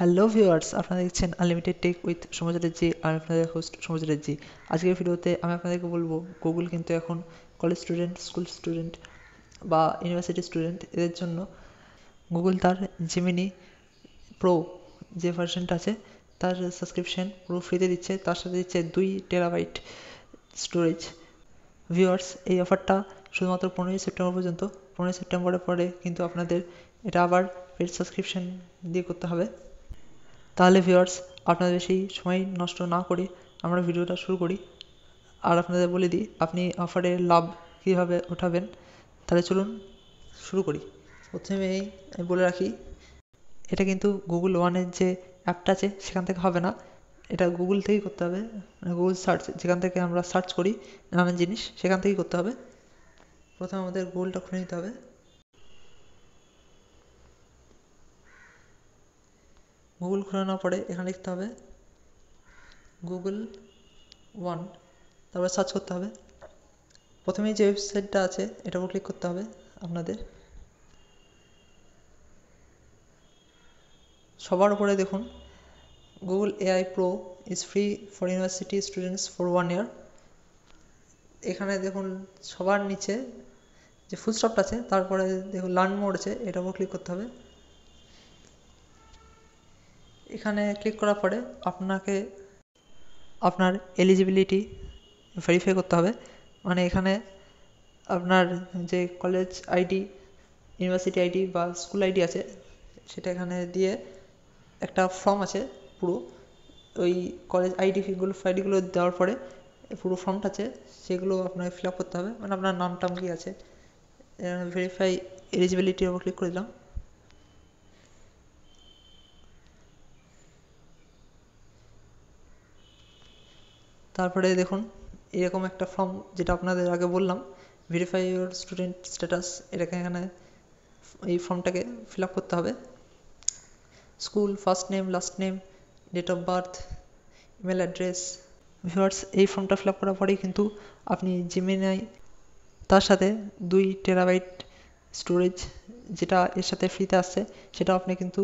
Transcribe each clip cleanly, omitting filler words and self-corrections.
Hello viewers, আপনারা দেখছেন unlimited take with Soumyajyoti জি। আমি আপনাদের হোস্ট সৌম্যজ্যোতি জি। আজকের ভিডিওতে আমি আপনাদেরকে বলবো গুগল কিন্তু এখন কলেজ স্টুডেন্ট, স্কুল স্টুডেন্ট বা ইউনিভার্সিটি স্টুডেন্ট এদের জন্য গুগল তার জেমিনি প্রো যে ভার্সনটা আছে তার সাবস্ক্রিপশন পুরো ফ্রিতে দিচ্ছে, তার সাথে দিচ্ছে 2 টেরাবাইট স্টোরেজ। ভিউয়ার্স, এই অফারটা শুধুমাত্র 15ই সেপ্টেম্বর পর্যন্ত। 15ই সেপ্টেম্বরের পরে কিন্তু আপনাদের এটা আবার পেড সাবস্ক্রিপশন দিয়ে করতে হবে। তাহলে ভিউয়ার্স, আপনাদের বেশি সময় নষ্ট না করে আমরা ভিডিওটা শুরু করি। আর আপনাদের বলে দিই আপনি অফারের লাভ কীভাবে ওঠাবেন। তাহলে চলুন শুরু করি। প্রথমেই আমি বলে রাখি, এটা কিন্তু গুগল ওয়ানের যে অ্যাপটা আছে সেখান থেকে হবে না, এটা গুগল থেকেই করতে হবে। গুগল সার্চ, যেখান থেকে আমরা সার্চ করি নানান জিনিস, সেখান থেকেই করতে হবে। প্রথমে আমাদের গুগলটা খুলে নিতে হবে। গুগল খুলে নেওয়ার পরে এখানে লিখতে হবে গুগল ওয়ান, তারপরে সার্চ করতে হবে। প্রথমেই যে ওয়েবসাইটটা আছে এটার উপর ক্লিক করতে হবে আপনাদের। সবার উপরে দেখুন Google AI pro is free for university students for 1 year। এখানে দেখুন সবার নিচে যে ফুল স্টপটা আছে তারপরে দেখুন লার্ন মোড আছে, এটার উপর ক্লিক করতে হবে। এখানে ক্লিক করার পরে আপনাকে আপনার এলিজিবিলিটি ভেরিফাই করতে হবে। মানে এখানে আপনার যে কলেজ আইডি, ইউনিভার্সিটি আইডি বা স্কুল আইডি আছে সেটা এখানে দিয়ে একটা ফর্ম আছে পুরো, ওই কলেজ আইডিগুলো দেওয়ার পরে পুরো ফর্মটা আছে সেগুলো আপনাকে ফিল আপ করতে হবে। মানে আপনার নাম টাম কি আছে, ভেরিফাই এলিজিবিলিটির ওপর ক্লিক করে দিলাম। তারপরে দেখুন এরকম একটা ফর্ম, যেটা আপনাদের আগে বললাম ভেরিফাই ইউর স্টুডেন্ট স্ট্যাটাস, এটাকে এখানে এই ফর্মটাকে ফিল আপ করতে হবে। School, first name, last name, date of birth, email address. Viewers, এই ফর্মটা ফিল আপ করার পরেই কিন্তু আপনি জেমিনাই তার সাথে 2 টেরাবাইট স্টোরেজ যেটা এর সাথে ফ্রিতে আসছে সেটাও আপনি কিন্তু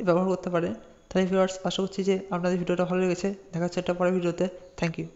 ব্যবহার করতে পারেন। তাই ভিউয়ার্স, আশা করছি যে আপনাদের ভিডিওটা ভালো লেগেছে। দেখা হচ্ছে একটা পরের ভিডিওতে। Thank you.